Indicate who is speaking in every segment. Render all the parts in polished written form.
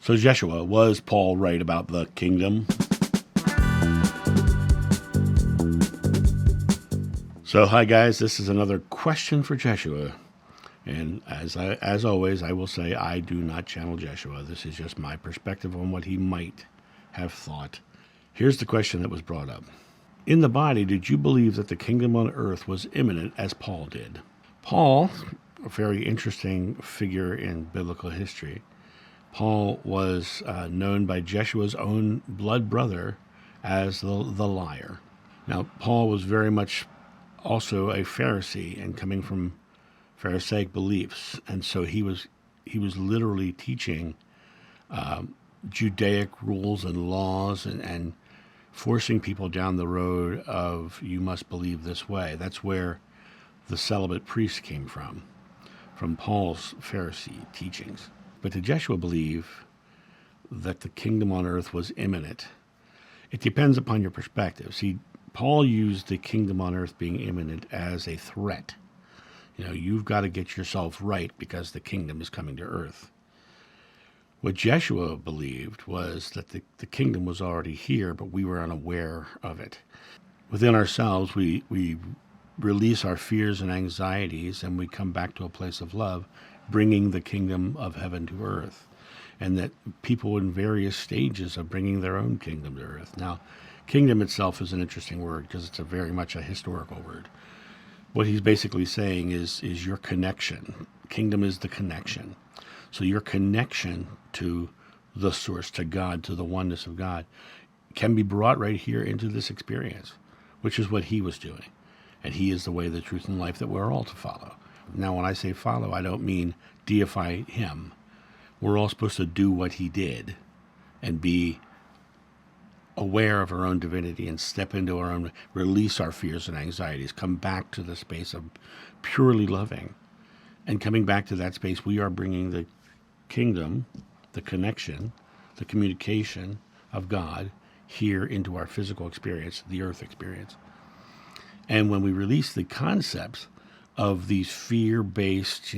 Speaker 1: So JESHUA, was Paul right about the kingdom? So hi guys, this is another question for JESHUA. And as always, I will say I do not channel JESHUA. This is just my perspective on what he might have thought. Here's the question that was brought up. In the body, did you believe that the kingdom on earth was imminent as Paul did? Paul, a very interesting figure in biblical history. Paul was known by JESHUA's own blood brother as the liar. Now, Paul was very much also a Pharisee and coming from Pharisaic beliefs, and so he was literally teaching Judaic rules and laws and forcing people down the road of you must believe this way. That's where the celibate priest came from Paul's Pharisee teachings. But did JESHUA believe that the kingdom on earth was imminent? It depends upon your perspective. See, Paul used the kingdom on earth being imminent as a threat. You've got to get yourself right because the kingdom is coming to earth. What JESHUA believed was that the kingdom was already here, but we were unaware of it. Within ourselves, we release our fears and anxieties, and we come back to a place of love, bringing the kingdom of heaven to earth. And that people in various stages of bringing their own kingdom to earth. Now, kingdom itself is an interesting word because it's very much a historical word. What he's basically saying is your connection. Kingdom is the connection. So your connection to the source, to God, to the oneness of God, can be brought right here into this experience, which is what he was doing. And he is the way, the truth, and life that we're all to follow. Now, when I say follow, I don't mean deify him. We're all supposed to do what he did and be aware of our own divinity and step into our own, release our fears and anxieties, come back to the space of purely loving. And coming back to that space, we are bringing the kingdom, the connection, the communication of God here into our physical experience, the earth experience. And when we release the concepts of these fear-based,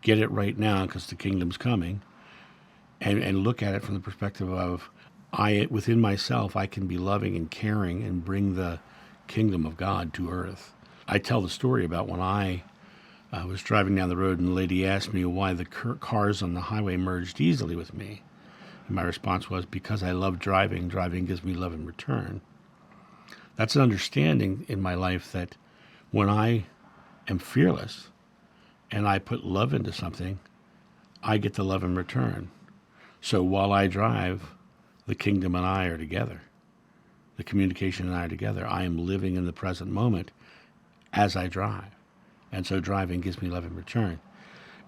Speaker 1: get it right now because the kingdom's coming, and look at it from the perspective of, within myself, I can be loving and caring and bring the kingdom of God to earth. I tell the story about when I was driving down the road and the lady asked me why the cars on the highway merged easily with me. And my response was, because I love driving. Driving gives me love in return. That's an understanding in my life that when I am fearless and I put love into something, I get the love in return. So while I drive, the kingdom and I are together. The communication and I are together. I am living in the present moment as I drive. And so driving gives me love in return.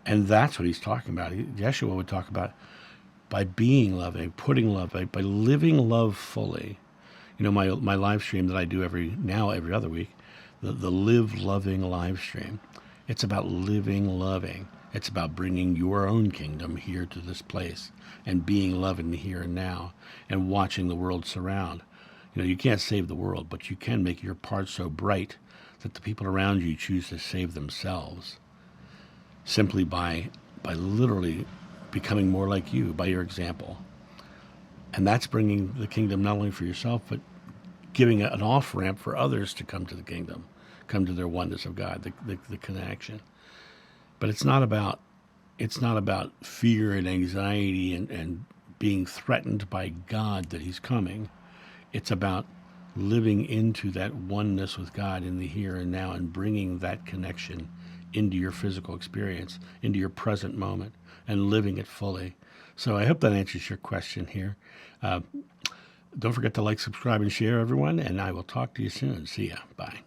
Speaker 1: And that's what he's talking about. JESHUA would talk about by being loving, putting love, by living love fully. My live stream that I do every other week, the Live Loving live stream, it's about living loving. It's about bringing your own kingdom here to this place and being loving here and now and watching the world surround. You can't save the world, but you can make your part so bright that the people around you choose to save themselves simply by literally becoming more like you, by your example. And that's bringing the kingdom not only for yourself, but giving an off-ramp for others to come to the kingdom, come to their oneness of God, the connection. But it's not about fear and anxiety and being threatened by God that he's coming. It's about living into that oneness with God in the here and now and bringing that connection into your physical experience, into your present moment, and living it fully. So I hope that answers your question here. Don't forget to like, subscribe, and share, everyone, and I will talk to you soon. See ya. Bye.